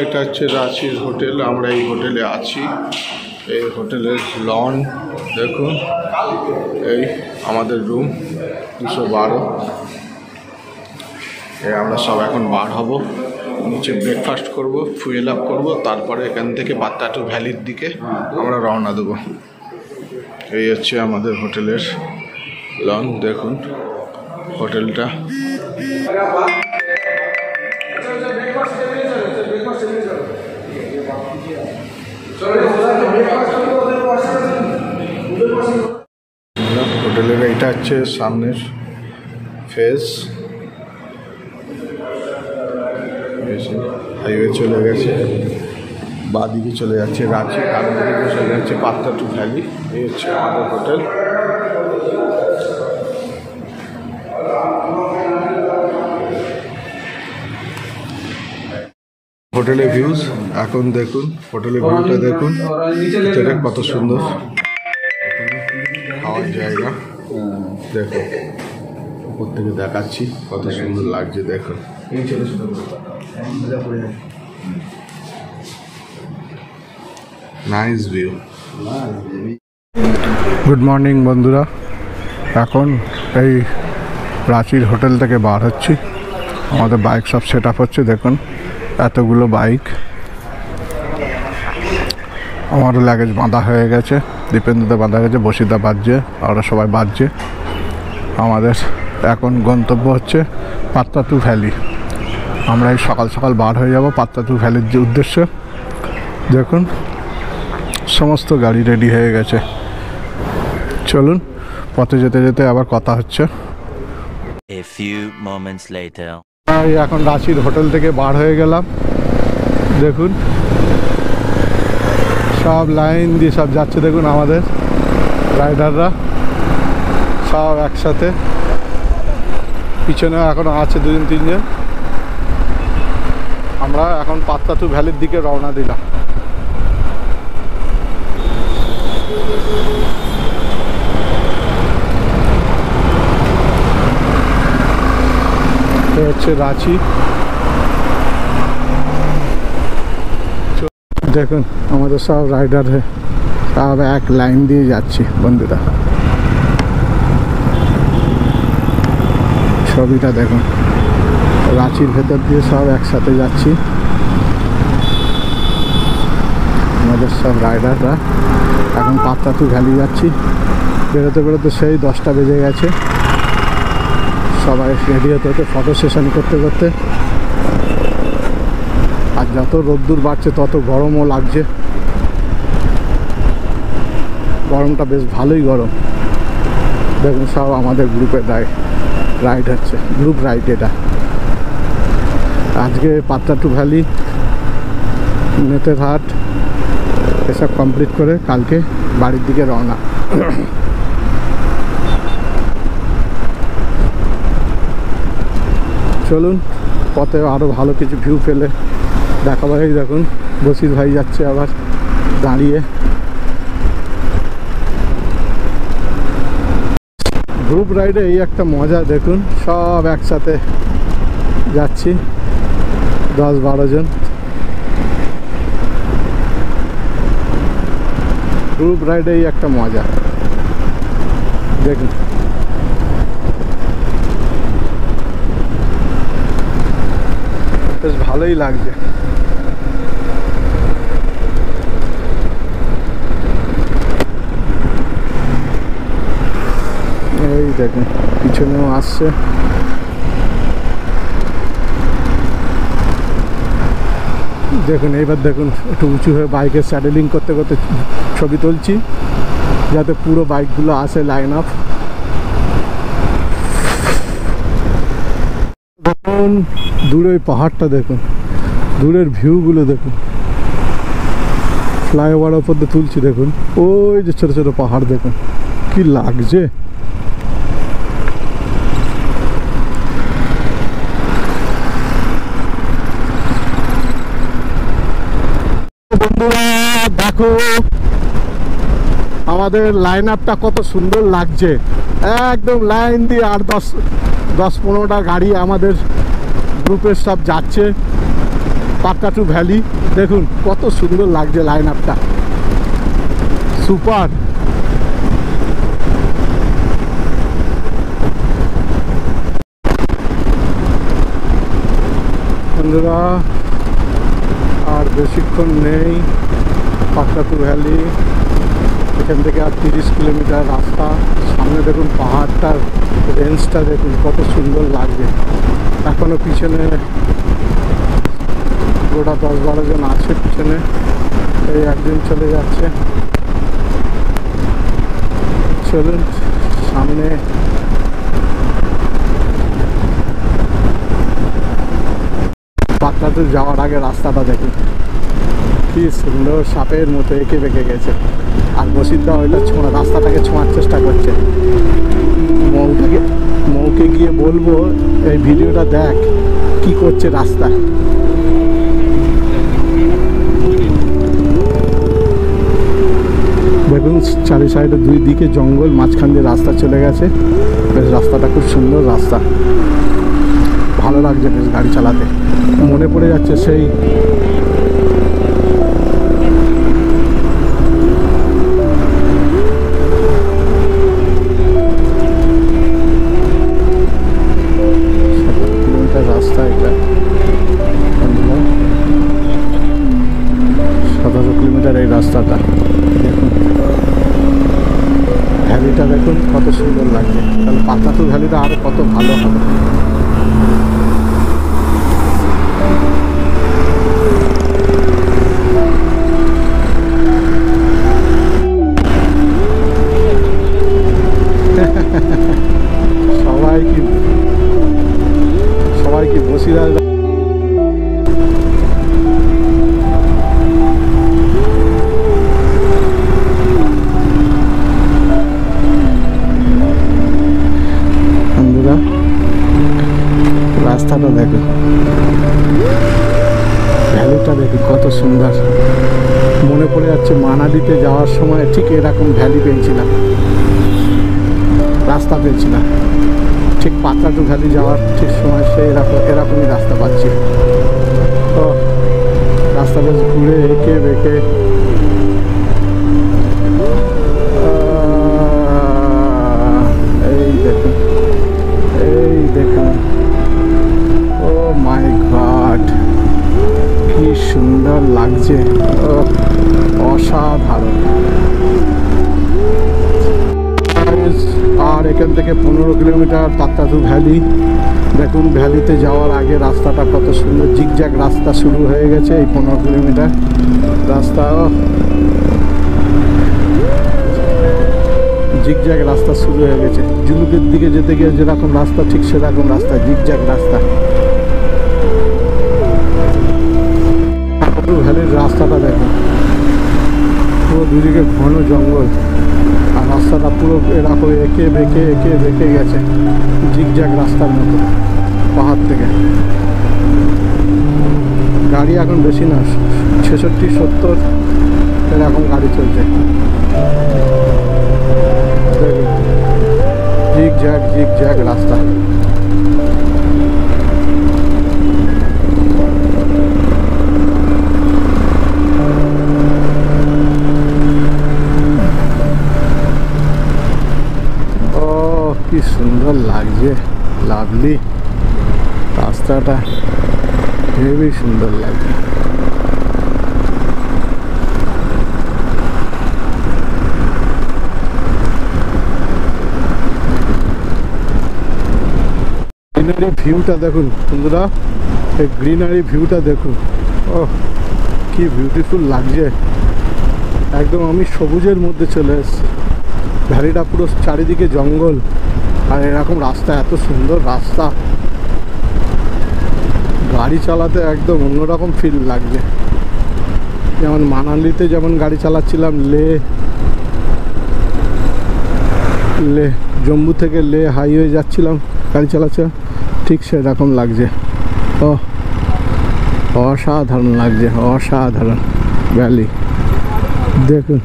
এটা হচ্ছে রাঁচির হোটেল। আমরা এই হোটেলে আছি। এই হোটেলের লন দেখুন। এই আমাদের রুম 212। আমরা সব এখন বার হব, নিচে ব্রেকফাস্ট করব, ফুয়েল আপ করবো, তারপরে এখান থেকে পাত্তাটু ভ্যালির দিকে আমরা রওনা দেবো। এই হচ্ছে আমাদের হোটেলের লন দেখুন। হোটেলটা হোটেলের এইটা হচ্ছে সামনের ফেস। হাইওয়ে চলে গেছে, বাঁদিকে চলে যাচ্ছে রাঁচি, ডান দিকে চলে যাচ্ছে পাত্তাটু ভ্যালি। এই হচ্ছে আমাদের হোটেল। হোটেলের ভিউজ এখন দেখুন। হোটেলের ভিউটা দেখুন, ভিতরে কত সুন্দর খাওয়ার জায়গা। দেখুন উপর থেকে দেখাচ্ছি কত সুন্দর লাগছে। দেখুন নাইস ভিউ। গুড মর্নিং বন্ধুরা, এখন এই রাঁচির হোটেল থেকে বার হচ্ছি। আমাদের বাইক সব সেট আপ হচ্ছে। দেখুন এতগুলো বাইক। আমারও লাগেজ বাঁধা হয়ে গেছে, দীপেন্দ্রদা বাঁধা গেছে, বসিদা বাজছে, ওরা সবাই বাজছে। আমাদের এখন গন্তব্য হচ্ছে পাত্তাটু ভ্যালি। আমরা এই সকাল সকাল বার হয়ে যাব পাত্তাটু ভ্যালির যে উদ্দেশ্যে। দেখুন সমস্ত গাড়ি রেডি হয়ে গেছে। চলুন পথে যেতে যেতে আবার কথা হচ্ছে। এখন রাঁচির হোটেল থেকে বার হয়ে গেলাম। দেখুন সব লাইন দিয়ে সব যাচ্ছে। দেখুন আমাদের রাইডাররা সব একসাথে, পিছনে এখনো আছে 2-3 জন। আমরা এখন পাত্তাটু ভ্যালির দিকে রওনা দিলাম। হচ্ছে রাঁচি। দেখুন আমাদের সব রাইডার সব এক লাইন দিয়ে যাচ্ছি বন্ধুরা। ছবিটা দেখুন, রাঁচির ভেতর দিয়ে সব একসাথে যাচ্ছি। আমাদের সব রাইডাররা এখন পাত্তাটু ভ্যালি যাচ্ছি। বেরোতে বেরোতে সেই 10টা বেজে গেছে। সবাই রেডি হতে হতে, ফটো সেশন করতে করতে। আর যত রোদ্দুর বাড়ছে তত গরমও লাগছে। গরমটা বেশ ভালোই গরম। দেখুন সব আমাদের গ্রুপে রাইড হচ্ছে, গ্রুপ রাইড এটা। আজকে পাত্তাটু ভ্যালি, নেতেরহাট এসব কমপ্লিট করে কালকে বাড়ির দিকে রওনা। চলুন পথে আরও ভালো কিছু ভিউ পেলে দেখাবো। এই দেখুন বসির ভাই যাচ্ছে আবার দাঁড়িয়ে। গ্রুপ রাইডে এই একটা মজা। দেখুন সব একসাথে যাচ্ছি, 10-12 জন। গ্রুপ রাইডে এই একটা মজা। দেখুন বেশ ভালোই লাগছে। এই দেখুন পিছনেও আসছে। দেখুন এইবার দেখুন একটু উঁচু হয়ে বাইকে স্যাডেলিং করতে করতে ছবি তুলছি, যাতে পুরো বাইকগুলো আসে লাইন আপ। দেখুন দূরে পাহাড়টা দেখুন, দূরের ভিউগুলো দেখুন। ফ্লাইওভার ওপর দিয়ে তুলছি। দেখুন ওই যে ছোট ছোট পাহাড় দেখুন কি লাগছে। বন্ধুরা দেখো আমাদের লাইন আপটা কত সুন্দর লাগছে। একদম লাইন দিয়ে 8-10-15টা গাড়ি আমাদের গ্রুপের সব যাচ্ছে। পাটকাটু ভ্যালি দেখুন কত সুন্দর লাগছে, লাইন আপটা সুপার। বন্ধুরা আর বেশিক্ষণ নেই, পাটকাটু ভ্যালি এখান থেকে আর 30 কিলোমিটার রাস্তা। সামনে দেখুন পাহাড়টার রেঞ্জটা দেখুন কত সুন্দর লাগছে। এখনো পিছনে গোটা 10-12 জন আছে পিছনে, এই একজন চলে যাচ্ছে। চলুন সামনে পাটকাটু যাওয়ার আগে রাস্তাটা দেখুন কি সুন্দর, সাপের মতো এঁকে বেঁকে গেছে। আর বসিরদা ওইটা রাস্তাটাকে ছোঁয়ার চেষ্টা করছে। মৌকে গিয়ে বলবো এই ভিডিওটা দেখ কি করছে রাস্তা। দেখুন চারি সাইডে দুই দিকে জঙ্গল, মাঝখান দিয়ে রাস্তা চলে গেছে। বেশ রাস্তাটা খুব সুন্দর রাস্তা, ভালো লাগছে বেশ গাড়ি চালাতে। মনে পড়ে যাচ্ছে সেই রাস্তা, এটা 17 কিলোমিটার এই রাস্তাটা। দেখুন ভ্যালিটা দেখুন কত সুন্দর লাগছে, তাহলে পাটকাটু ভ্যালিটা আরো কত ভালো হবে। সবাই কি বসিরহাট রাস্তাটা দেখুন, ভ্যালিটা দেখুন কত সুন্দর। মনে পড়ে যাচ্ছে মানালিতে যাওয়ার সময় ঠিক এরকম ভ্যালি পেয়েছিলাম, রাস্তা পেয়েছিলাম। ঠিক পাটকাটু ভ্যালি যাওয়ার ঠিক সময় সে এরকমই রাস্তা পাচ্ছি। তো রাস্তা বেশ ঘুরে এঁকে বেঁকে, এই দেখুন এই দেখুন, ও মাই গড কি সুন্দর লাগছে, অসাধারণ। আর এখান থেকে 15 কিলোমিটার পাটকাটু ভ্যালি। দেখুন ভ্যালিতে যাওয়ার আগে রাস্তাটা কত সুন্দর, জিগজ্যাগ রাস্তা শুরু হয়ে গেছে। এই 15 কিলোমিটার রাস্তা জিগজ্যাগ রাস্তা শুরু হয়ে গেছে। জুলুকের দিকে যেতে গিয়ে যেরকম রাস্তা ঠিক সেরকম রাস্তা, জিগজ্যাগ রাস্তা। পাটকাটু ভ্যালির রাস্তাটা দেখুন, পুরো দুদিকে ঘন জঙ্গল, আর রাস্তাটা পুরো এরকম এঁকে বেঁকে গেছে, জিগজ্যাগ রাস্তার মতো পাহাড় থেকে। গাড়ি এখন বেশি না, 66-70 এরকম গাড়ি চলছে। জিগজ্যাগ রাস্তা। কি সুন্দর লাগছে, লাভলি রাস্তাটা, হেবি সুন্দর লাগছে। গ্রিনারি ভিউটা দেখুন বন্ধুরা, এই গ্রিনারি ভিউটা দেখুন, ও কি বিউটিফুল লাগছে। একদম আমি সবুজের মধ্যে চলে এসেছি। ভ্যালিটা পুরো চারিদিকে জঙ্গল, আর এরকম রাস্তা, এত সুন্দর রাস্তা, গাড়ি চালাতে একদম অন্যরকম ফিল লাগছে। যেমন মানালিতে যেমন গাড়ি চালাচ্ছিলাম, লে জম্মু থেকে লে হাইওয়ে যাচ্ছিলাম গাড়ি চালাচ্ছে, ঠিক সেরকম লাগছে। ও অসাধারণ লাগছে, অসাধারণ ভ্যালি দেখুন।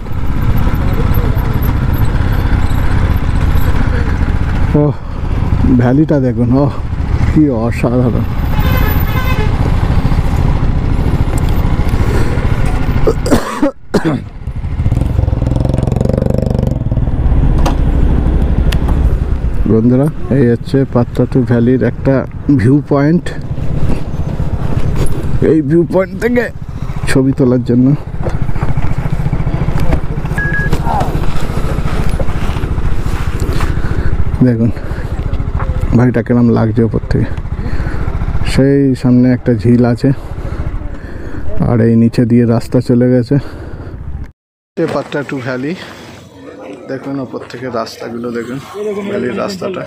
ও ভ্যালিটা দেখুন, ও কি অসাধারণ। বন্ধুরা, এই হচ্ছে পাত্রাতু ভ্যালির একটা ভিউ পয়েন্ট। এই ভিউ পয়েন্ট থেকে ছবি তোলার জন্য দেখুন বাড়িটা কেমন লাগছে ওপর থেকে। সেই সামনে একটা ঝিল আছে, আর এই নিচে দিয়ে রাস্তা চলে গেছে। পাত্রাতু ভ্যালি দেখুন, ওপর থেকে রাস্তাগুলো দেখুন, ভ্যালির রাস্তাটা।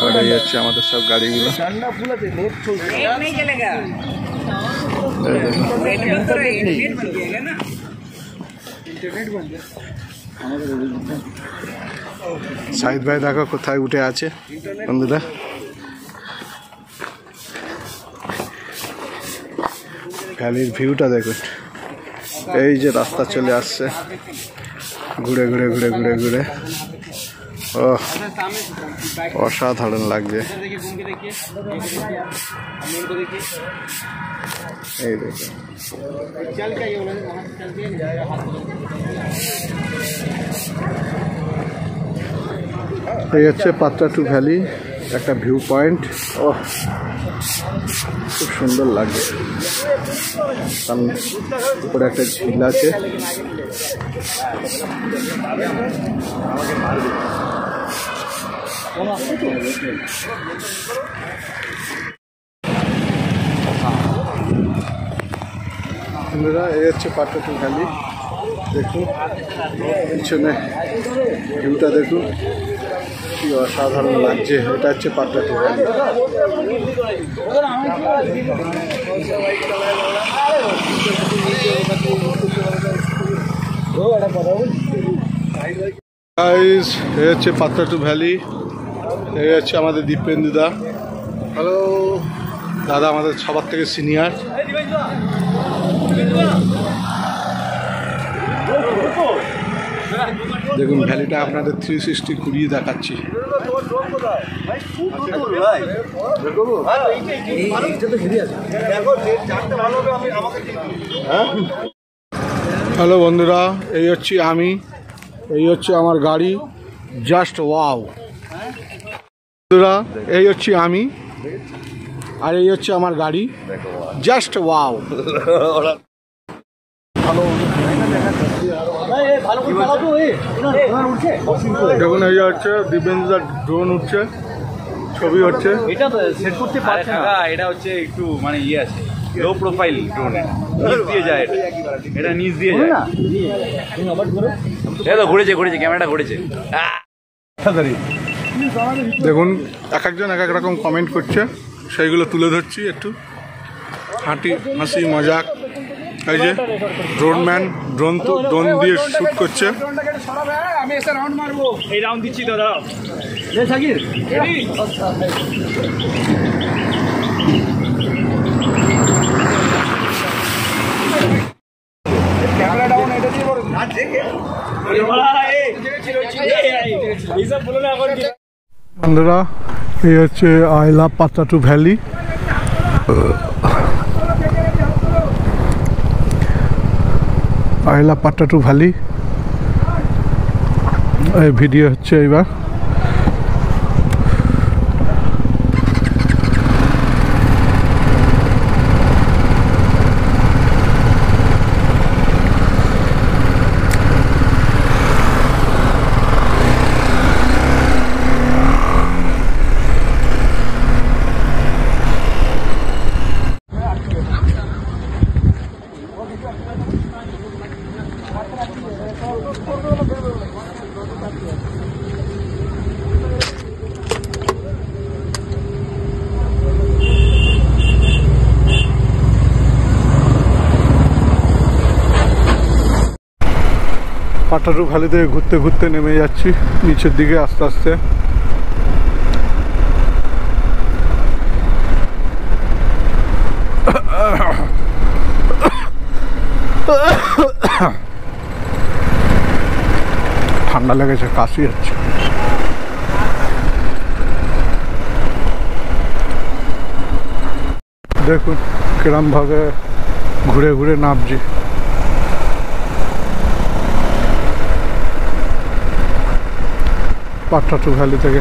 আর এই হচ্ছে আমাদের সব গাড়িগুলো। সাহিদ ভাই দেখো কোথায় উঠে আছে বন্ধুরা। ভ্যালির ভিউটা দেখুন, এই যে রাস্তা চলে আসছে ঘুরে ঘুরে ঘুরে ঘুরে ঘুরে। ও অসাধারণ লাগছে। এই দেখুন, এই হচ্ছে পাত্রাতু ভ্যালি একটা ভিউ পয়েন্ট। ও খুব সুন্দর লাগছে। সামনে উপরে একটা ঝিল আছে। বন্ধুরা, এই হচ্ছে পাত্রাতু ভ্যালি। দেখুন পিছনে ভিউটা দেখুন, কি অসাধারণ লাগছে। এটা হচ্ছে পাত্রাতু ভ্যালি। গাইস, এই হচ্ছে পাত্রাতু ভ্যালি। এই হচ্ছে আমাদের দীপেন্দু দা। হ্যালো দাদা, আমাদের সবার থেকে সিনিয়র। দেখুন ভ্যালিটা আপনাদের 360 ঘুরিয়ে দেখাচ্ছি। হ্যালো বন্ধুরা, এই হচ্ছে আমি, এই হচ্ছে আমার গাড়ি। জাস্ট ওয়াও বন্ধুরা, এই হচ্ছে আমি আর এই হচ্ছে আমার গাড়ি। Just wow. দেখুন এই হচ্ছে দীপেন্দ্র ড্রোন উঠছে, ছবি হচ্ছে। এটা তো সেট করতে পারছে না, এটা হচ্ছে একটু মানে ইয়ে আছে, লো প্রোফাইল ড্রোন, নিচ দিয়ে যায়, এটা নিচ দিয়ে যায় না। এটা ঘুরেছে ঘুরেছে, ক্যামেরাটা ঘুরেছে। দেখুন এক একজন এক এক রকম কমেন্ট করছে, সেইগুলো তুলে ধরছি একটু। হাসি মজাক। এই যে ড্রোনম্যান ড্রোন দিয়ে শুট করছে। আমি এসে রাউন্ড মারবো, এই রাউন্ড দিচ্ছি তো, দাঁড়াও। সাকির ক্যামেরা ডাউন, এটা দিয়ে বড় না দেখে এইসব বলো না এখন। বন্ধুরা, এই হচ্ছে I love Patratu valley. I love Patratu valley এই ভিডিও হচ্ছে এইবার। পাত্রাতু ভ্যালিতে ঘুরতে ঘুরতে নেমে যাচ্ছি নিচের দিকে আস্তে আস্তে। ঠান্ডা লেগেছে, কাশি হচ্ছে। দেখুন কিরম ভাবে ঘুরে ঘুরে নামছি। পাট্টাটু ভ্যালি থেকে।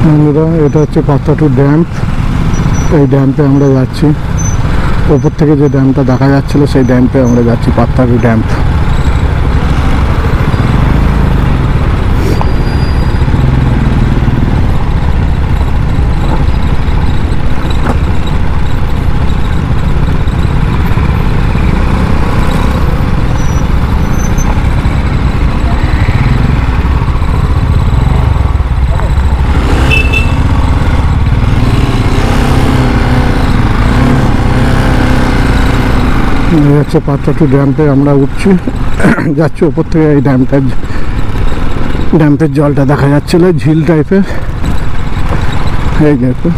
বন্ধুরা, এটা হচ্ছে পাট্টাটু ড্যাম। এই ড্যাম্পে আমরা যাচ্ছি, ওপর থেকে যে ড্যামটা দেখা যাচ্ছিল সেই ড্যাম্পে আমরা যাচ্ছি, পাট্টাটু ড্যাম্প। এই হচ্ছে পাট্টাটু ড্যাম্পে আমরা উঠছি, যাচ্ছি ওপর থেকে। এই ড্যাম্পের জলটা দেখা যাচ্ছিল ঝিল টাইপের। এই দেখুন,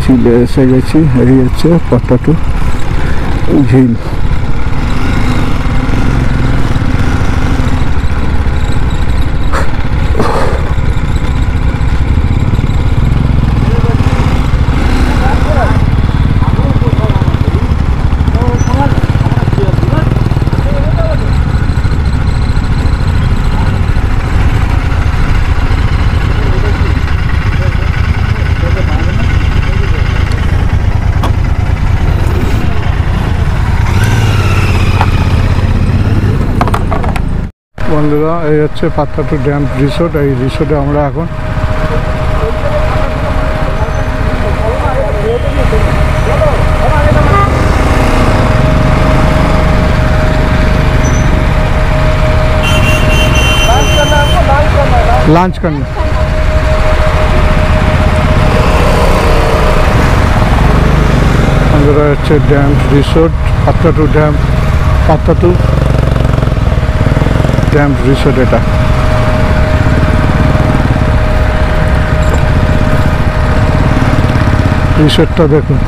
ঝিলে এসে গেছি। এই হচ্ছে পাট্টাটু ঝিল। বন্ধুরা, এই হচ্ছে পাট্টাটু ড্যাম রিসোর্ট। এই রিসোর্টে আমরা এখন लंच करना। बंधुरा হচ্ছে dam resort, Patratu dam, Patratu dam resort. এটা রিসোর্টটা দেখুন।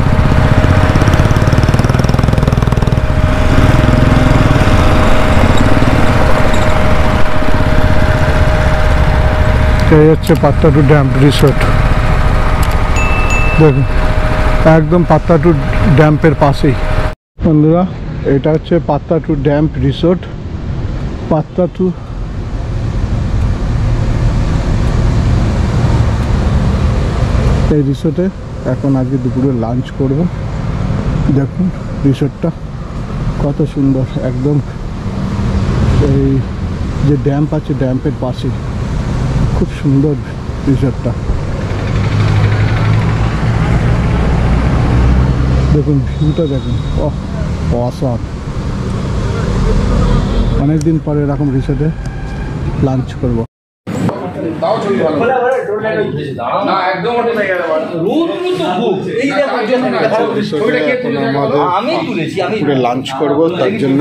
এই হচ্ছে পাট্টাটু ড্যাম রিসোর্ট। দেখুন, একদম পাট্টাটু ড্যাম্পের পাশেই। বন্ধুরা, এটা হচ্ছে পাট্টাটু ড্যাম রিসোর্ট। পাট্টাটু এই রিসোর্টে এখন আজকে দুপুরে লাঞ্চ করব। দেখুন রিসোর্টটা কত সুন্দর, একদম এই যে ড্যাম্প আছে ড্যাম্পের পাশে। খুব সুন্দর রিসোর্টটা। দেখুন ভিউটা দেখুন, অসাম। অনেকদিন পরে এরকম রিসোর্টে লাঞ্চ করব। লাঞ্চ করবো, তার জন্য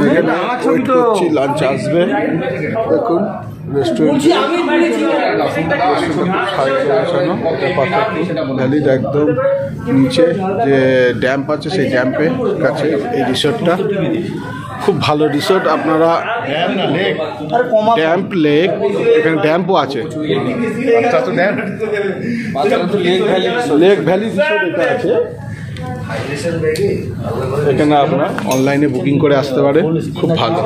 লাঞ্চ আসবে। দেখুন ভ্যালির একদম নিচে যে ড্যাম্প আছে সেই ড্যাম্পের কাছে এই রিসোর্টটা। খুব ভালো রিসোর্ট। আপনারা ড্যাম্প লেক, এখানে ড্যাম্পও আছে, লেক ভ্যালি রিসোর্ট এটা আছে। এখানে আপনারা অনলাইনে বুকিং করে আসতে পারে, খুব ভালো।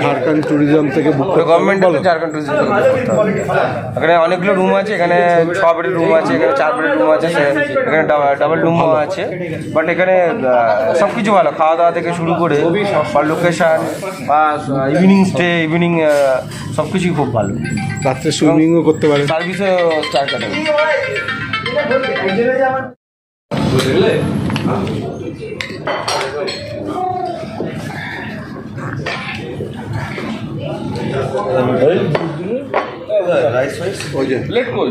ঝাড়খণ্ড ট্যুরিজম থেকে বুক করতে, গভর্নমেন্ট ঝাড়খণ্ড ট্যুরিজম থেকে বুক করতে হবে। এখানে অনেকগুলো রুম আছে, এখানে 6 বেডের রুম আছে, এখানে 4 বেডের রুম আছে, এখানে ডাবল রুমও আছে। বাট এখানে সব কিছু ভালো, খাওয়া দাওয়া থেকে শুরু করে বা লোকেশন বা ইভিনিং স্টে, ইভিনিং সব কিছুই খুব ভালো। রাত্রে সুইমিংও করতে পারে, সার্ভিসও স্টার ক্যাটাগরি। রাইস প্লেট কই